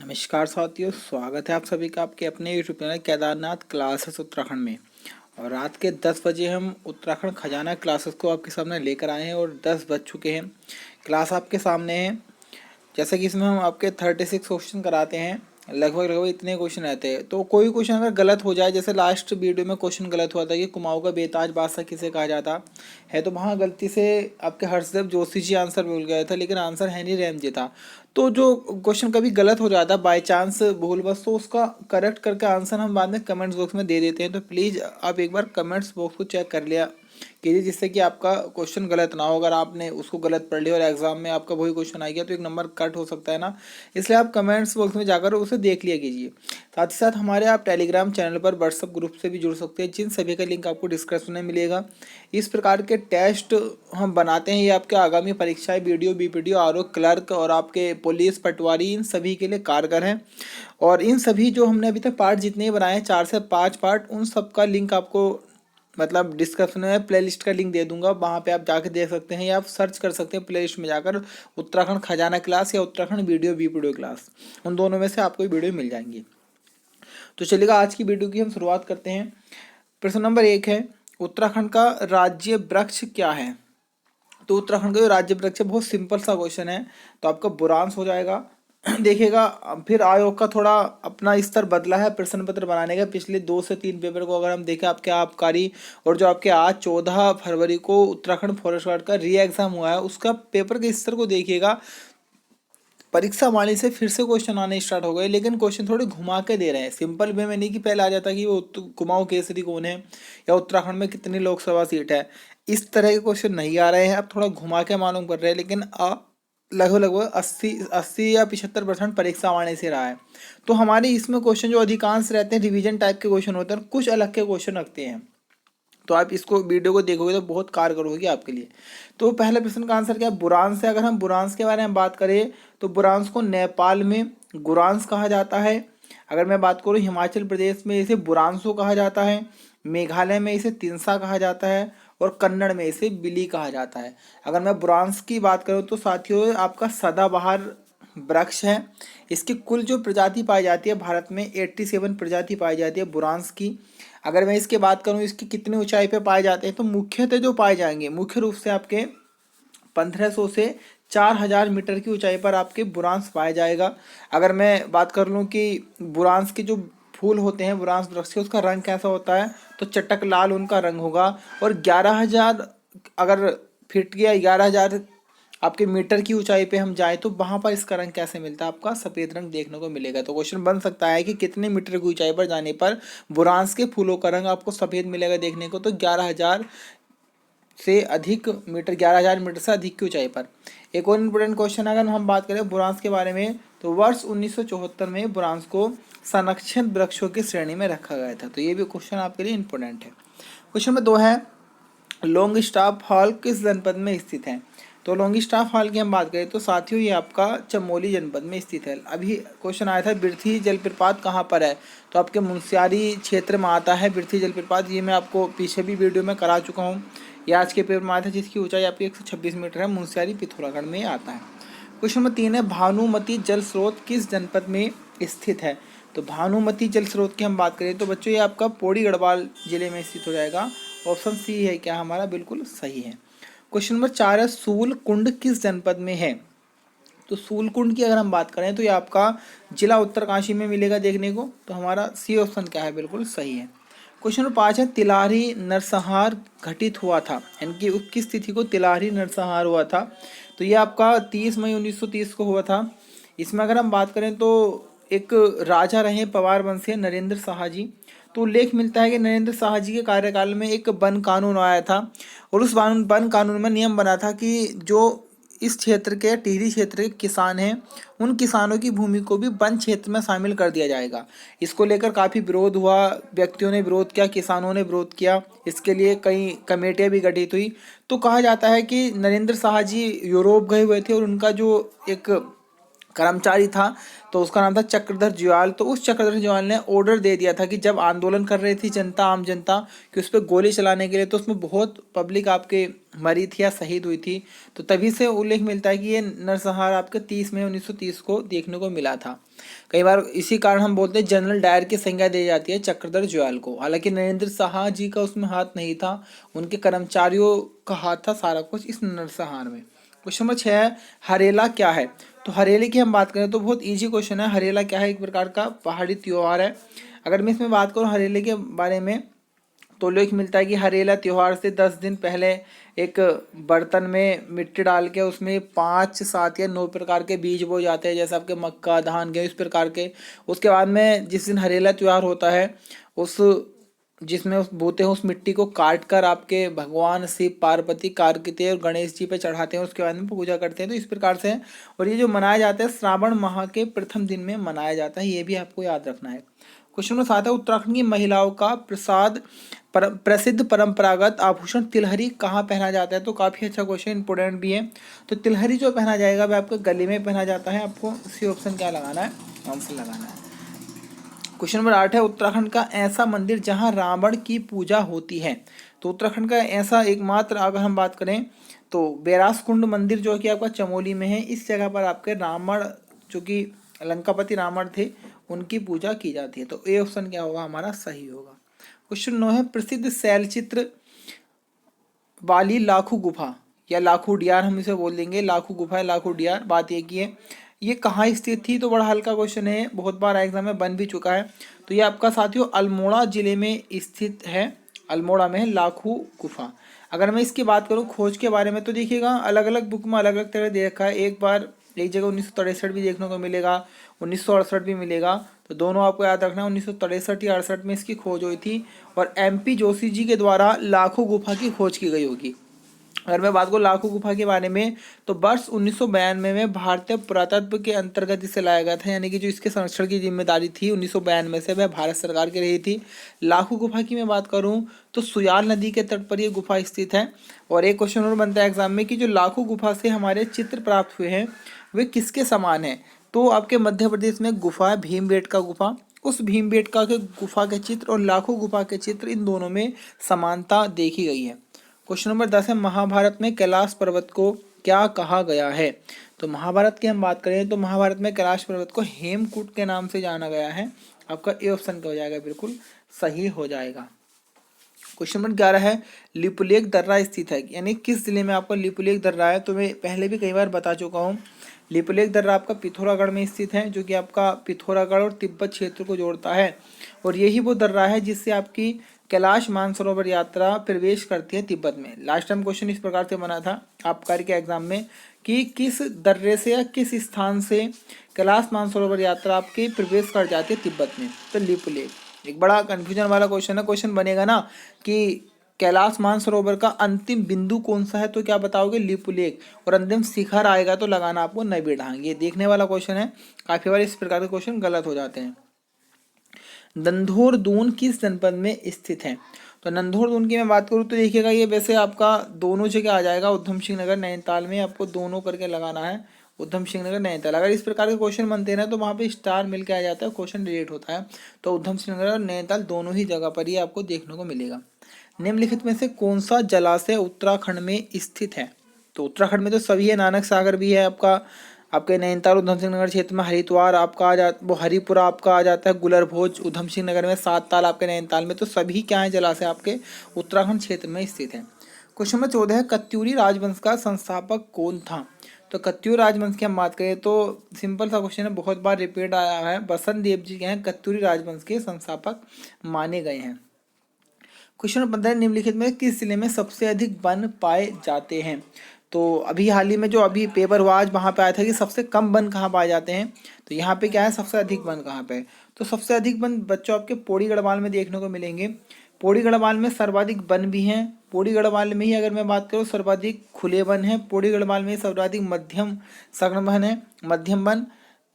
नमस्कार साथियों, स्वागत है आप सभी का आपके अपने YouTube channel Kedarnath classes Uttarakhand में। और रात के 10 बजे हम उत्तराखंड खजाना क्लासेस को आपके सामने लेकर आए हैं और 10 बज चुके हैं। क्लास आपके सामने है। जैसा कि इसमें हम आपके 36 क्वेश्चन कराते हैं। लगभग लगभग इतने क्वेश्चन रहते हैं, तो कोई क्वेश्चन अगर गलत हो जाए, जैसे लास्ट वीडियो में क्वेश्चन गलत हुआ था कि कुमाऊं का बेताज बादशाह किसे कहा जाता है, तो वहाँ गलती से आपके हर्षदेव जोशी जी आंसर बोल गए थे, लेकिन आंसर हैनी रैम जी था। तो जो क्वेश्चन कभी गलत हो जाता है बाई चांस भूल बस, तो उसका करेक्ट करके आंसर हम बाद में कमेंट्स बॉक्स में दे देते हैं। तो प्लीज़ आप एक बार कमेंट्स बॉक्स को चेक कर लिया कीजिए, जिससे कि आपका क्वेश्चन गलत ना हो। अगर आपने उसको गलत पढ़ लिया और एग्जाम में आपका वही क्वेश्चन आ गया तो एक नंबर कट हो सकता है ना। इसलिए आप कमेंट्स बॉक्स में जाकर उसे देख लिया कीजिए। साथ ही साथ हमारे आप टेलीग्राम चैनल पर व्हाट्सएप ग्रुप से भी जुड़ सकते हैं, जिन सभी का लिंक आपको डिस्क्रिप्शन में मिलेगा। इस प्रकार के टेस्ट हम बनाते हैं, ये आपके आगामी परीक्षाएं वीडियो बीपीडीओ आरओ क्लर्क और आपके पुलिस पटवारी इन सभी के लिए कारगर हैं। और इन सभी जो हमने अभी तक पार्ट जितने बनाए हैं 4 से 5 पार्ट, उन सब का लिंक आपको मतलब डिस्क्रिप्शन में प्लेलिस्ट का लिंक दे दूंगा, वहाँ पे आप जाके देख सकते हैं या आप सर्च कर सकते हैं प्लेलिस्ट में जाकर उत्तराखंड खजाना क्लास या उत्तराखंड वीडियो क्लास। उन दोनों में से आपको वीडियो मिल जाएंगी। तो चलिएगा, आज की वीडियो की हम शुरुआत करते हैं। प्रश्न नंबर 1 है, उत्तराखंड का राज्य वृक्ष क्या है? तो उत्तराखंड का जो राज्य वृक्ष है, बहुत सिंपल सा क्वेश्चन है, तो आपका बुरांस हो जाएगा। देखिएगा, फिर आयोग का थोड़ा अपना स्तर बदला है प्रश्न पत्र बनाने का। पिछले 2 से 3 पेपर को अगर हम देखें आपके आबकारी, और जो आपके आज 14 फरवरी को उत्तराखंड फॉरेस्ट गार्ड का री एग्जाम हुआ है, उसका पेपर के स्तर को देखिएगा। परीक्षा वाणी से फिर से क्वेश्चन आने स्टार्ट हो गए, लेकिन क्वेश्चन थोड़े घुमा के दे रहे हैं। सिंपल वे में नहीं कि पहले आ जाता कि वो कुमाऊं केसरी कौन है या उत्तराखंड में कितनी लोकसभा सीट है। इस तरह के क्वेश्चन नहीं आ रहे हैं, अब थोड़ा घुमा के मालूम कर रहे हैं, लेकिन लगभग लगभग 80 या 75% परीक्षा वाणी से रहा है। तो हमारे इसमें क्वेश्चन जो अधिकांश रहते हैं रिवीजन टाइप के क्वेश्चन होते हैं, कुछ अलग के क्वेश्चन रखते हैं। तो आप इसको वीडियो को देखोगे तो बहुत कारगर होगी आपके लिए। तो पहले प्रश्न का आंसर क्या है? बुरांस है। अगर हम बुरांस के बारे में बात करें तो बुरांस को नेपाल में गुरांस कहा जाता है। अगर मैं बात करूँ हिमाचल प्रदेश में इसे बुरांसो कहा जाता है, मेघालय में इसे तिनसा कहा जाता है, और कन्नड़ में इसे बिली कहा जाता है। अगर मैं बुरांस की बात करूँ तो साथियों आपका सदाबहार वृक्ष है। इसकी कुल जो प्रजाति पाई जाती है भारत में 87 प्रजाति पाई जाती है बुरांस की। अगर मैं इसकी बात करूँ इसकी कितनी ऊंचाई पे पाए जाते हैं, तो मुख्यतः जो पाए जाएंगे मुख्य रूप से आपके 1500 से 4000 मीटर की ऊंचाई पर आपके बुरांस पाया जाएगा। अगर मैं बात कर लूँ कि बुरांस के जो फूल होते हैं बुरांस वृक्ष के, उसका रंग कैसा होता है, तो चटक लाल उनका रंग होगा। और 11,000 अगर फीट या 11,000 आपके मीटर की ऊंचाई पे हम जाए तो वहां पर इसका रंग कैसे मिलता है, आपका सफेद रंग देखने को मिलेगा। तो क्वेश्चन बन सकता है कि कितने मीटर की ऊंचाई पर जाने पर बुरांस के फूलों का रंग आपको सफेद मिलेगा देखने को, तो 11,000 से अधिक मीटर, 11,000 मीटर से अधिक की ऊंचाई पर। एक और इम्पोर्टेंट क्वेश्चन अगर हम बात करें बुरांस के बारे में, तो वर्ष 1974 में बुरांस को संरक्षित वृक्षों की श्रेणी में रखा गया था। तो ये भी क्वेश्चन आपके लिए इंपॉर्टेंट है। क्वेश्चन नंबर 2 है, लॉन्गस्टाफ हॉल किस जनपद में स्थित है? तो लॉन्गस्टाफ हॉल की हम बात करें तो साथियों ये आपका चमोली जनपद में स्थित है। अभी क्वेश्चन आया था बिरथी जलप्रपात कहाँ पर है, तो आपके मुनस्यारी क्षेत्र में आता है बिरथी जलप्रपात। ये मैं आपको पीछे भी वीडियो में करा चुका हूँ। ये आज के पेपर में आया था, जिसकी ऊंचाई आपकी 126 मीटर है। मुनस्यारी पिथौरागढ़ में आता है। क्वेश्चन नंबर 3 है, भानुमती जल स्रोत किस जनपद में स्थित है? तो भानुमती जल स्रोत की हम बात करें तो बच्चों ये आपका पौड़ी गढ़वाल जिले में स्थित हो जाएगा। ऑप्शन सी है क्या हमारा, बिल्कुल सही है। क्वेश्चन नंबर 4 है, सूल कुंड किस जनपद में है? तो सूल कुंड की अगर हम बात करें तो ये आपका जिला उत्तरकाशी में मिलेगा देखने को। तो हमारा सी ऑप्शन क्या है, बिल्कुल सही है। क्वेश्चन नंबर 5 है, तिलारी नरसंहार घटित हुआ था, यानी कि किस तिथि को तिलारी नरसंहार हुआ था? तो ये आपका 30 मई 1930 को हुआ था। इसमें अगर हम बात करें तो एक राजा रहे पवार वंशीय नरेंद्र शाह जी। तो उल्लेख मिलता है कि नरेंद्र शाह जी के कार्यकाल में एक वन कानून आया था, और उस वन कानून में नियम बना था कि जो इस क्षेत्र के टिहरी क्षेत्र के किसान हैं, उन किसानों की भूमि को भी वन क्षेत्र में शामिल कर दिया जाएगा। इसको लेकर काफ़ी विरोध हुआ, व्यक्तियों ने विरोध किया, किसानों ने विरोध किया। इसके लिए कई कमेटियां भी गठित हुई। तो कहा जाता है कि नरेंद्र शाह जी यूरोप गए हुए थे और उनका जो एक कर्मचारी था, तो उसका नाम था चक्रधर जुयाल। तो उस चक्रधर जुयाल ने ऑर्डर दे दिया था कि जब आंदोलन कर रही थी जनता, आम जनता, कि उस पर गोली चलाने के लिए, तो उसमें बहुत पब्लिक आपके मरी थी या शहीद हुई थी। तो तभी से उल्लेख मिलता है कि ये नरसंहार आपके 30 मई 1930 को देखने को मिला था। कई बार इसी कारण हम बोलते हैं जनरल डायर की संज्ञा दी जाती है चक्रधर जुयाल को। हालांकि नरेंद्र शाह जी का उसमें हाथ नहीं था, उनके कर्मचारियों का हाथ था सारा कुछ इस नरसंहार में। क्वेश्चन नंबर 6 है, हरेला क्या है? तो हरेले की हम बात करें तो बहुत इजी क्वेश्चन है। हरेला क्या है? एक प्रकार का पहाड़ी त्योहार है। अगर मैं इसमें बात करूँ हरेले के बारे में, तो उल्लेख मिलता है कि हरेला त्योहार से 10 दिन पहले एक बर्तन में मिट्टी डाल के उसमें 5 7 या 9 प्रकार के बीज बो जाते हैं, जैसे आपके मक्का, धान, गेहूँ, इस प्रकार के। उसके बाद में जिस दिन हरेला त्योहार होता है, उस जिसमें उस बोते हैं उस मिट्टी को काट कर आपके भगवान शिव, पार्वती, कार्तिकेय और गणेश जी पे चढ़ाते हैं, उसके बाद में पूजा करते हैं। तो इस प्रकार से है। और ये जो मनाया जाता है श्रावण माह के प्रथम दिन में मनाया जाता है, ये भी आपको याद रखना है। क्वेश्चन नंबर 7 है, उत्तराखंड की महिलाओं का प्रसिद्ध परंपरागत आभूषण तिलहरी कहाँ पहना जाता है? तो काफी अच्छा क्वेश्चन, इंपोर्टेंट भी है। तो तिलहरी जो पहना जाएगा वह आपके गले में पहना जाता है। आपको सी ऑप्शन क्या लगाना है? आंसर लगाना है। क्वेश्चन नंबर 8 है, उत्तराखंड का ऐसा मंदिर जहां रावण की पूजा होती है? तो उत्तराखंड का ऐसा एकमात्र अगर हम बात करें तो बैरास कुंड मंदिर जो कि आपका चमोली में है। इस जगह पर आपके रावण, जो कि लंकापति रावण थे, उनकी पूजा की जाती है। तो ए ऑप्शन क्या होगा हमारा? सही होगा। क्वेश्चन 9 है, प्रसिद्ध शैलचित्र वाली लाखू गुफा या लाखू डियार, हम इसे बोल देंगे लाखू गुफा या लाखू डियार, बात ये की है ये कहाँ स्थित थी? तो बड़ा हल्का क्वेश्चन है, बहुत बार एग्जाम में बन भी चुका है। तो ये आपका साथियों अल्मोड़ा जिले में स्थित है। अल्मोड़ा में है लाखू गुफा। अगर मैं इसकी बात करूँ खोज के बारे में, तो देखिएगा अलग अलग बुक में अलग अलग तरह दे रखा है। एक बार एक जगह 1963 भी देखने को मिलेगा, 1968 भी मिलेगा। तो दोनों आपको याद रखना है, 1963 या 68 में इसकी खोज हुई थी। और MP जोशी जी के द्वारा लाखों गुफा की खोज की गई होगी। अगर मैं बात करूँ लाखों गुफा के बारे में, तो वर्ष 1992 में भारतीय पुरातत्व के अंतर्गत इसे लाया गया था, यानी कि जो इसके संरक्षण की जिम्मेदारी थी 1992 से, वह भारत सरकार की रही थी। लाखों गुफा की मैं बात करूँ तो सुयाल नदी के तट पर यह गुफा स्थित है। और एक क्वेश्चन और बनता है एग्जाम में कि जो लाखों गुफा से हमारे चित्र प्राप्त हुए हैं वे किसके समान है? तो आपके मध्य प्रदेश में गुफा है भीमबेटका गुफा। उस भीमबेटका के गुफा के चित्र और लाखों गुफा के चित्र, इन दोनों में समानता देखी गई है। क्वेश्चन नंबर 10 है, महाभारत में कैलाश पर्वत को क्या कहा गया है? तो महाभारत की हम बात करें तो महाभारत में कैलाश पर्वत को हेमकूट के नाम से जाना गया है। आपका ए ऑप्शन क्या हो जाएगा? बिल्कुल सही हो जाएगा। क्वेश्चन नंबर 11 है, लिपुलेख दर्रा स्थित है, यानी किस जिले में आपका लिपुलेख दर्रा है? तो मैं पहले भी कई बार बता चुका हूँ। लिपुलेख दर्रा आपका पिथौरागढ़ में स्थित है, जो कि आपका पिथौरागढ़ और तिब्बत क्षेत्र को जोड़ता है। और यही वो दर्रा है जिससे आपकी कैलाश मानसरोवर यात्रा प्रवेश करती है तिब्बत में। लास्ट टाइम क्वेश्चन इस प्रकार से बना था आबकारी के एग्जाम में कि किस दर्रे से या किस स्थान से कैलाश मानसरोवर यात्रा आपकी प्रवेश कर जाती है तिब्बत में? तो लिपुलेख। एक बड़ा कंफ्यूजन वाला क्वेश्चन है, क्वेश्चन बनेगा ना कि कैलाश मानसरोवर का अंतिम बिंदु कौन सा है? तो क्या बताओगे? लिपुलेख। और अंतिम शिखर आएगा तो लगाना आपको नबी ढांग। ये देखने वाला क्वेश्चन है, काफी बार इस प्रकार के क्वेश्चन गलत हो जाते हैं। नंधौर दून किस जनपद में स्थित है? तो नंधौर दून की मैं बात करूँ तो देखिएगा ये वैसे आपका दोनों जगह आ जाएगा, उधम सिंह नगर नैनीताल में। आपको दोनों करके लगाना है, उधम सिंह नगर नैनीताल। अगर इस प्रकार के क्वेश्चन बनते हैं ना तो वहाँ पे स्टार मिल के आ जाता है, क्वेश्चन डिलीट होता है। तो उधम सिंह नगर और नैनीताल दोनों ही जगह पर ही आपको देखने को मिलेगा। निम्नलिखित में से कौन सा जलाशय उत्तराखंड में स्थित है? तो उत्तराखंड में तो सभी है, नानक सागर भी है आपका, आपके नैनीताल उधम सिंह नगर क्षेत्र में हरिद्वार आपका आ जा, वो हरिपुरा आपका आ जाता है, गुलरभोज उधम सिंह नगर में, 7 ताल आपके नैनीताल में। तो सभी क्या है जलाशय आपके उत्तराखंड क्षेत्र में स्थित है। क्वेश्चन नंबर 14 है, कत्यूरी राजवंश का संस्थापक कौन था? तो कत्यूरी राजवंश की हम बात करें तो सिंपल सा क्वेश्चन है, बहुत बार रिपीट आया है। बसंत देव जी के हैं कत्यूरी राजवंश के संस्थापक माने गए हैं। क्वेश्चन नंबर 15, निम्नलिखित में किस जिले में सबसे अधिक वन पाए जाते हैं? तो अभी हाल ही में जो अभी पेपर हुआ आज, वहाँ पे आया था कि सबसे कम वन कहाँ पाए जाते हैं। तो यहाँ पे क्या है, सबसे अधिक वन कहाँ पे है? तो सबसे अधिक वन बच्चों आपके पौड़ी गढ़वाल में देखने को मिलेंगे। पौड़ी गढ़वाल में सर्वाधिक वन भी हैं। पौड़ी गढ़वाल में ही अगर मैं बात करूँ सर्वाधिक खुले वन है। पौड़ी गढ़वाल में सर्वाधिक मध्यम सघन वन है, मध्यम वन।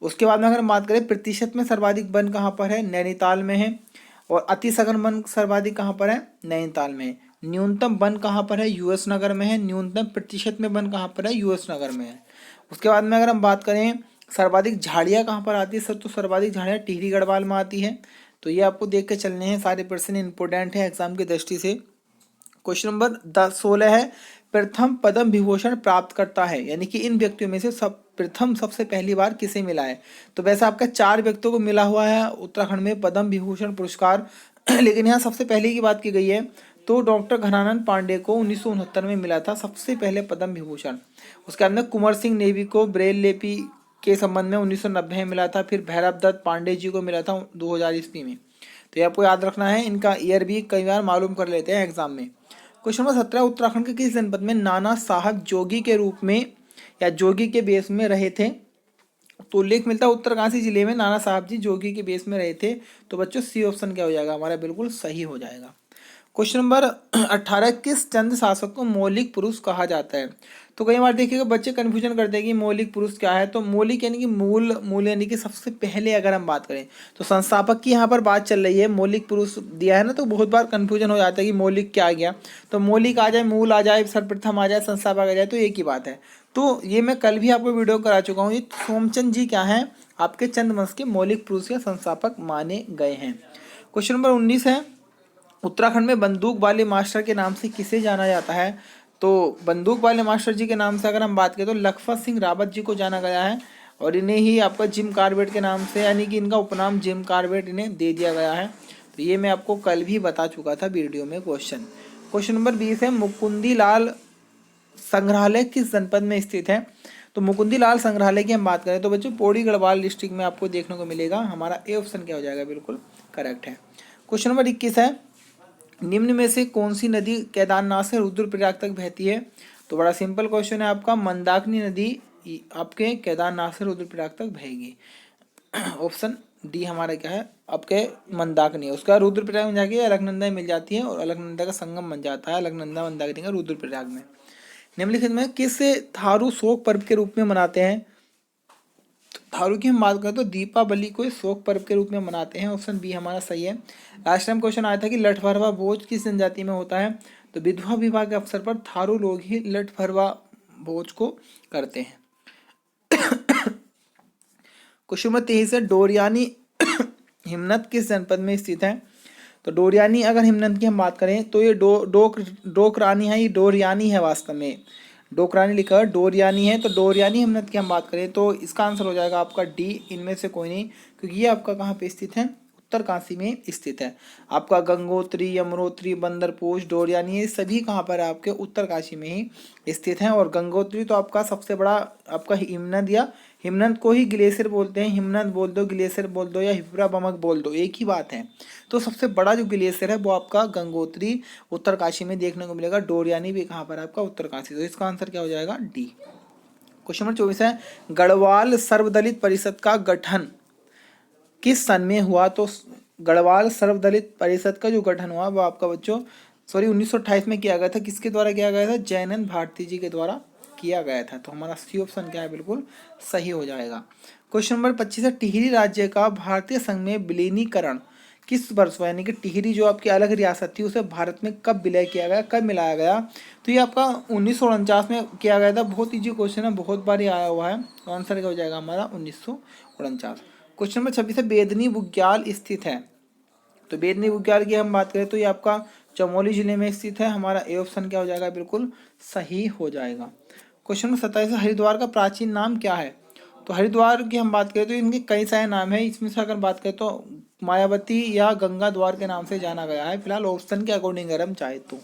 उसके बाद में अगर हम बात करें प्रतिशत में सर्वाधिक वन कहाँ पर है? नैनीताल में है। और अति सघन वन सर्वाधिक कहाँ पर है? नैनीताल में। न्यूनतम वन कहाँ पर है? यूएस नगर में है। न्यूनतम प्रतिशत में वन कहाँ पर है? यूएस नगर में है। उसके बाद में अगर हम बात करें सर्वाधिक झाड़ियाँ कहाँ पर आती है सर? तो सर्वाधिक झाड़ियाँ टिहरी गढ़वाल में आती है। तो ये आपको देख के चलने हैं, सारे प्रश्न इंपॉर्टेंट है एग्जाम की दृष्टि से। क्वेश्चन नंबर 16 है, प्रथम पद्म विभूषण प्राप्त करता है, यानी कि इन व्यक्तियों में से प्रथम सबसे पहली बार किसे मिला है? तो वैसे आपका 4 व्यक्तियों को मिला हुआ है उत्तराखंड में पद्म विभूषण पुरस्कार लेकिन यहाँ सबसे पहले की बात की गई है तो डॉक्टर घनानंद पांडे को 1969 में मिला था सबसे पहले पद्म विभूषण। उसके बाद में कुंवर सिंह नेवी को ब्रेल लिपि के संबंध में 1990 में मिला था। फिर भैरव दत्त पांडे जी को मिला था 2000 ईस्वी में। तो ये आपको याद रखना है, इनका ईयर भी कई बार मालूम कर लेते हैं एग्जाम में। क्वेश्चन नंबर 17, उत्तराखंड के किस जनपद में नाना साहब जोगी के रूप में या जोगी के बेस में रहे थे? तो उल्लेख मिलता है उत्तरकाशी जिले में नाना साहब जी जोगी के बेस में रहे थे। तो बच्चों सी ऑप्शन क्या हो जाएगा हमारा? बिल्कुल सही हो जाएगा। क्वेश्चन नंबर 18, किस चंद शासक को मौलिक पुरुष कहा जाता है? तो कई बार देखिएगा बच्चे कंफ्यूजन करते हैं कि मौलिक पुरुष क्या है। तो मौलिक यानी कि मूल यानी कि सबसे पहले अगर हम बात करें तो संस्थापक की यहाँ पर बात चल रही है। मौलिक पुरुष दिया है ना, तो बहुत बार कंफ्यूजन हो जाता है कि मौलिक क्या आ गया। तो मौलिक आ जाए, मूल आ जाए, सर्वप्रथम आ जाए, संस्थापक आ जाए, तो एक ही बात है। तो ये मैं कल भी आपको वीडियो करा चुका हूँ। ये सोमचंद जी क्या है? आपके चंद वंश के मौलिक पुरुष या संस्थापक माने गए हैं। क्वेश्चन नंबर 19 है, उत्तराखंड में बंदूक वाले मास्टर के नाम से किसे जाना जाता है? तो बंदूक वाले मास्टर जी के नाम से अगर हम बात करें तो लखपत सिंह रावत जी को जाना गया है, और इन्हें ही आपका जिम कार्बेट के नाम से, यानी कि इनका उपनाम जिम कार्बेट इन्हें दे दिया गया है। तो ये मैं आपको कल भी बता चुका था वीडियो में क्वेश्चन नंबर 20 है, मुकुंदी लाल संग्रहालय किस जनपद में स्थित है? तो मुकुंदी लाल संग्रहालय की हम बात करें तो बच्चों पौड़ी गढ़वाल डिस्ट्रिक्ट में आपको देखने को मिलेगा। हमारा ए ऑप्शन क्या हो जाएगा? बिल्कुल करेक्ट है। क्वेश्चन नंबर 21 है, निम्न में से कौन सी नदी केदारनाथ से रुद्रप्रयाग तक बहती है? तो बड़ा सिंपल क्वेश्चन है आपका, मंदाकिनी नदी आपके केदारनाथ से रुद्रप्रयाग तक बहेगी। ऑप्शन डी हमारा क्या है? आपके मंदाकिनी। उसका रुद्रप्रयाग में जाके अलकनंदा मिल जाती है और अलकनंदा का संगम बन जाता है अलकनंदा मंदाकिनी का रुद्रप्रयाग में। निम्नलिखित में किस थारू शोक पर्व के रूप में मनाते हैं? थारू की हम बात करें तो दीपावली को शोक पर्व के रूप में मनाते हैं। ऑप्शन बी हमारा सही है। लास्ट टाइम क्वेश्चन आया था कि लठभरवा भोज किस जनजाति में होता है? तो विधवा विवाह के अवसर पर थारू लोग ही लठभरवा भोज को करते हैं। क्वेश्चन नंबर 23 है, डोरियानी हिमनद किस जनपद में स्थित है? तो डोरियानी अगर हिमनद की हम बात करें तो ये डोकरानी है, ये डोरियानी है वास्तव में। डोकरानी लिखा है, डोरियानी है। तो डोरियानी हिमनद की हम बात करें तो इसका आंसर हो जाएगा आपका डी, इनमें से कोई नहीं, क्योंकि ये आपका कहाँ पे स्थित है? उत्तरकाशी में स्थित है। आपका गंगोत्री, यमुनोत्री, बंदरपोश, डोरियानी ये सभी कहाँ पर है? आपके उत्तरकाशी में ही स्थित हैं। और गंगोत्री तो आपका सबसे बड़ा आपका हिमनद या हिमनद को ही ग्लेशियर बोलते हैं। हिमनद बोल दो, ग्लेशियर बोल दो या हिप्रा बमक बोल दो, एक ही बात है। तो सबसे बड़ा जो ग्लेशियर है वो आपका गंगोत्री उत्तरकाशी में देखने को मिलेगा। डोरियानी भी कहाँ पर है? आपका उत्तरकाशी। तो इसका आंसर क्या हो जाएगा? डी। क्वेश्चन नंबर 24 है, गढ़वाल सर्वदलित परिषद का गठन किस सन में हुआ? तो गढ़वाल सर्वदलित परिषद का जो गठन हुआ वो आपका बच्चों 1928 में किया गया था। किसके द्वारा किया गया था? जयनंद भारती जी के द्वारा किया गया था। तो हमारा सी ऑप्शन क्या है? बिल्कुल सही हो जाएगा। क्वेश्चन नंबर 25 है, टिहरी राज्य का भारतीय संघ में विलीनीकरण किस वर्ष हुआ? यानी कि टिहरी जो आपकी अलग रियासत थी उसे भारत में कब विलय किया गया, कब मिलाया गया? तो ये आपका 1949 में किया गया था। बहुत ईजी क्वेश्चन है, बहुत बार आया हुआ है। तो आंसर क्या हो जाएगा हमारा? 1949। क्वेश्चन नंबर 26 है, बेदनी बुग्याल स्थित है। तो बेदनी बुग्याल की हम बात करें तो ये आपका चमोली जिले में स्थित है। हमारा ए ऑप्शन क्या हो जाएगा? बिल्कुल सही हो जाएगा। क्वेश्चन नंबर 27 है, हरिद्वार का प्राचीन नाम क्या है? तो हरिद्वार की हम बात करें तो इनके कई सारे नाम है। इसमें से अगर बात करें तो मायावती या गंगा द्वार के नाम से जाना गया है, फिलहाल ऑप्शन के अकॉर्डिंग अगर हम चाहे तो।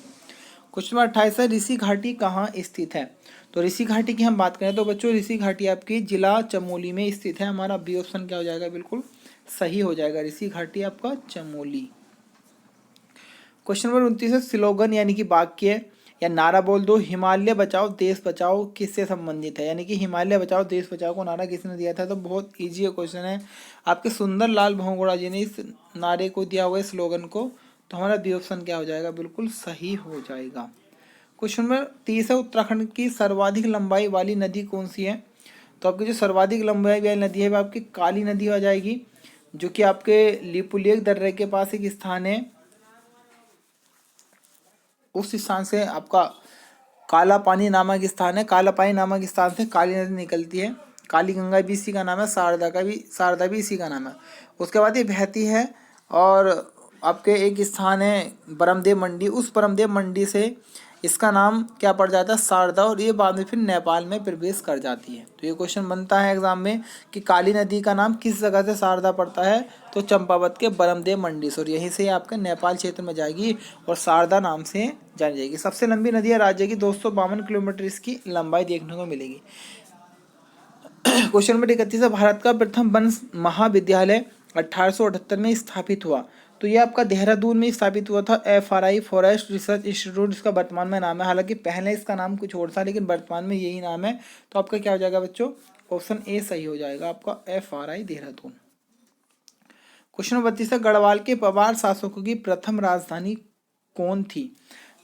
क्वेश्चन नंबर 28 है, ऋषि घाटी कहाँ स्थित है? तो ऋषि घाटी की हम बात करें तो बच्चों ऋषि घाटी आपकी जिला चमोली में स्थित है। हमारा बी ऑप्शन क्या हो जाएगा? बिल्कुल सही हो जाएगा, ऋषि घाटी आपका चमोली। क्वेश्चन नंबर 29 है, स्लोगन यानी कि वाक्य या नारा बोल दो, हिमालय बचाओ देश बचाओ किससे संबंधित है? यानी कि हिमालय बचाओ देश बचाओ को नारा किसने दिया था? तो बहुत इजी क्वेश्चन है, आपके सुंदर लाल भौगोड़ा जी ने इस नारे को दिया हुआ है, स्लोगन को। तो हमारा बी ऑप्शन क्या हो जाएगा? बिल्कुल सही हो जाएगा। क्वेश्चन नंबर 30 है, उत्तराखंड की सर्वाधिक लंबाई वाली नदी कौन सी है? तो आपकी जो सर्वाधिक लंबाई वाली नदी है वो आपकी काली नदी हो जाएगी, जो कि आपके लिपुलेख दर्रे के पास एक स्थान है। उस स्थान से आपका काला पानी नामक स्थान है, काला पानी नामक स्थान से काली नदी निकलती है। काली गंगा भी इसी का नाम है, शारदा भी इसी का नाम है। उसके बाद ये बहती है और आपके एक स्थान है बरमदेव मंडी, उस बरमदेव मंडी से इसका नाम क्या पड़ जाता है, शारदा, और ये बाद में फिर नेपाल में प्रवेश कर जाती है। तो ये क्वेश्चन बनता है एग्जाम में कि काली नदी का नाम किस जगह से शारदा पड़ता है, तो चंपावत के बरमदेव मंडी से, और यहीं से आपके नेपाल क्षेत्र में जाएगी और शारदा नाम से जानी जाएगी। सबसे लंबी नदी है राज्य की, 252 किलोमीटर इसकी लंबाई देखने को मिलेगी। क्वेश्चन नंबर 31 है, भारत का प्रथम वन महाविद्यालय 1878 में स्थापित हुआ। तो ये आपका देहरादून में स्थापित हुआ था, FRI फॉरेस्ट रिसर्च इंस्टीट्यूट इसका वर्तमान में नाम है। हालांकि पहले इसका नाम कुछ और था लेकिन वर्तमान में यही नाम है। तो आपका क्या हो जाएगा बच्चों, ऑप्शन ए सही हो जाएगा आपका, FRI देहरादून। क्वेश्चन नंबर 32 है, गढ़वाल के पवार शासकों की प्रथम राजधानी कौन थी।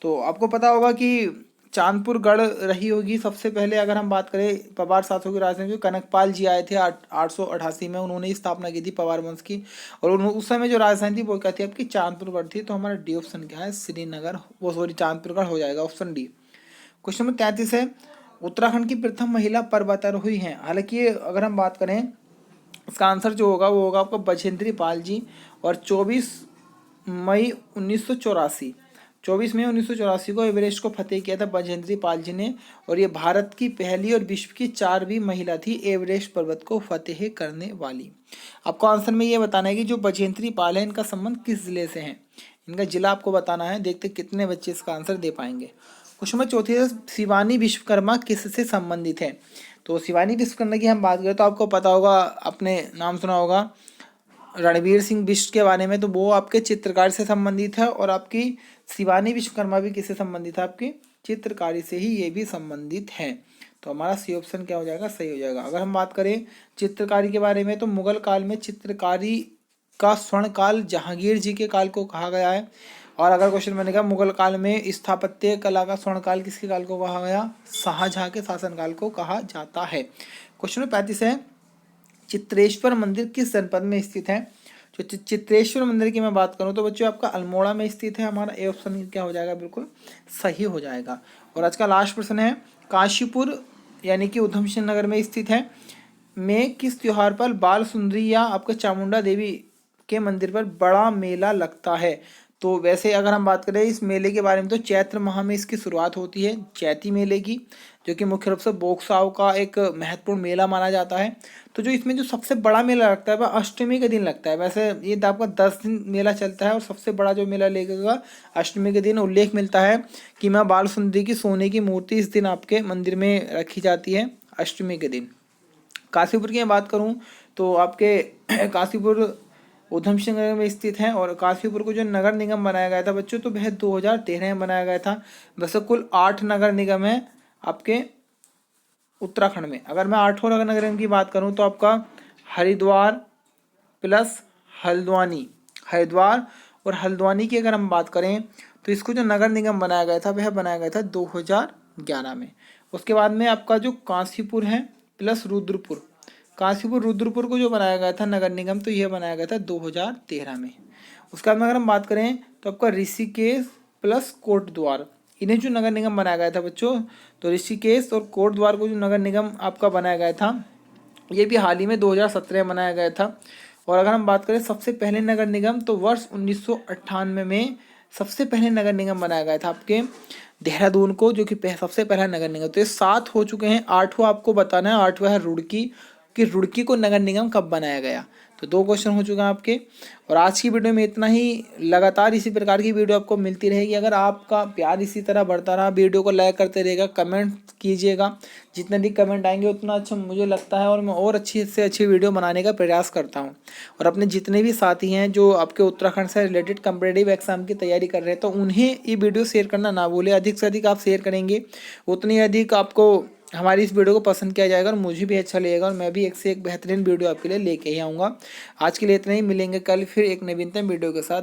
तो आपको पता होगा कि चांदपुर गढ़ रही होगी सबसे पहले। अगर हम बात करें पवार शासकों की राजधानी, कनकपाल जी आए थे 888 में, उन्होंने स्थापना की थी पवार वंश की, और उस समय जो राजधानी थी वो क्या थी आपकी, चांदपुर गढ़ थी। तो हमारा डी ऑप्शन क्या है, श्रीनगर, वो सॉरी चांदपुर गढ़ हो जाएगा, ऑप्शन डी। क्वेश्चन नंबर 33 है, उत्तराखंड की प्रथम महिला पर्वतारोही हैं। हालांकि अगर हम बात करें इसका आंसर जो होगा वो होगा आपका बछेंद्री पाल जी, और 24 मई 1984 को एवरेस्ट को फतेह किया था बछेंद्री पाल जी ने, और ये भारत की पहली और विश्व की 4वीं महिला थी एवरेस्ट पर्वत को फतेह करने वाली। आपको आंसर में ये बताना है कि जो बछेंद्री पाल है इनका संबंध किस जिले से है, इनका जिला आपको बताना है। देखते कितने बच्चे इसका आंसर दे पाएंगे। क्वेश्चन नंबर 34, शिवानी विश्वकर्मा किससे संबंधित है। तो शिवानी विश्वकर्मा की हम बात करें तो आपको पता होगा, आपने नाम सुना होगा रणवीर सिंह बिष्ट के बारे में, तो वो आपके चित्रकार से संबंधित है, और आपकी शिवानी विश्वकर्मा भी किससे संबंधित है, आपकी चित्रकारी से ही ये भी संबंधित है। तो हमारा सी ऑप्शन क्या हो जाएगा, सही हो जाएगा। अगर हम बात करें चित्रकारी के बारे में तो मुगल काल में चित्रकारी का स्वर्ण काल जहांगीर जी के काल को कहा गया है, और अगर क्वेश्चन बनेगा मुगल काल में स्थापत्य कला का स्वर्ण काल किसके काल को कहा गया, शाहजहां के शासनकाल को कहा जाता है। क्वेश्चन नंबर 35 है, चित्रेश्वर मंदिर किस जनपद में स्थित है। जो चित्रेश्वर मंदिर की मैं बात करूं तो बच्चों आपका अल्मोड़ा में स्थित है। हमारा ए ऑप्शन क्या हो जाएगा, बिल्कुल सही हो जाएगा। और आज का लास्ट प्रश्न है, काशीपुर यानी कि उधम सिंह नगर में स्थित है में किस त्योहार पर बाल सुंदरी या आपके चामुंडा देवी के मंदिर पर बड़ा मेला लगता है। तो वैसे अगर हम बात करें इस मेले के बारे में तो चैत्र माह में इसकी शुरुआत होती है चैती मेले की, जो कि मुख्य रूप से बोक्साव का एक महत्वपूर्ण मेला माना जाता है। तो जो इसमें जो सबसे बड़ा मेला लगता है वह अष्टमी के दिन लगता है। वैसे ये आपका 10 दिन मेला चलता है और सबसे बड़ा जो मेला लगेगा अष्टमी के दिन। उल्लेख मिलता है कि माँ बाल सुंदरी की सोने की मूर्ति इस दिन आपके मंदिर में रखी जाती है अष्टमी के दिन। काशीपुर की मैं बात करूँ तो आपके काशीपुर उधम सिंह नगर में स्थित है, और काशीपुर को जो नगर निगम बनाया गया था बच्चों तो वह 2013 में बनाया गया था। वैसे कुल 8 नगर निगम है आपके उत्तराखंड में। अगर मैं 8 नगर निगम की बात करूं तो आपका हरिद्वार प्लस हरिद्वार और हल्द्वानी की अगर हम बात करें तो इसको जो नगर निगम बनाया गया था वह बनाया गया था 2011 में। उसके बाद में आपका जो काशीपुर है प्लस रुद्रपुर को जो बनाया गया था नगर निगम तो यह बनाया गया था 2013 में। उसके बाद में अगर हम बात करें तो आपका ऋषिकेश प्लस कोटद्वार, इन्हें जो नगर निगम बनाया गया था बच्चों तो ऋषिकेश और कोटद्वार को जो नगर निगम आपका बनाया गया था ये भी हाल ही में 2017 में बनाया गया था। और अगर हम बात करें सबसे पहले नगर निगम तो वर्ष 1998 में सबसे पहले नगर निगम बनाया गया था आपके देहरादून को, जो कि सबसे पहला नगर निगम। तो ये 7 हो चुके हैं। 8वां आपको बताना है, 8वां है रुड़की, कि रुड़की को नगर निगम कब बनाया गया। तो 2 क्वेश्चन हो चुके हैं आपके। और आज की वीडियो में इतना ही। लगातार इसी प्रकार की वीडियो आपको मिलती रहेगी। अगर आपका प्यार इसी तरह बढ़ता रहा, वीडियो को लाइक करते रहेगा, कमेंट कीजिएगा, जितने भी कमेंट आएंगे उतना अच्छा मुझे लगता है और मैं और अच्छी से अच्छी वीडियो बनाने का प्रयास करता हूँ। और अपने जितने भी साथी हैं जो आपके उत्तराखंड से रिलेटेड कॉम्पिटिटिव एग्जाम की तैयारी कर रहे हैं तो उन्हें ये वीडियो शेयर करना ना भूलें। अधिक से अधिक आप शेयर करेंगे उतनी अधिक आपको हमारी इस वीडियो को पसंद किया जाएगा और मुझे भी अच्छा लगेगा और मैं भी एक से एक बेहतरीन वीडियो आपके लिए लेके ही आऊँगा। आज के लिए इतना ही। मिलेंगे कल फिर एक नवीनतम वीडियो के साथ।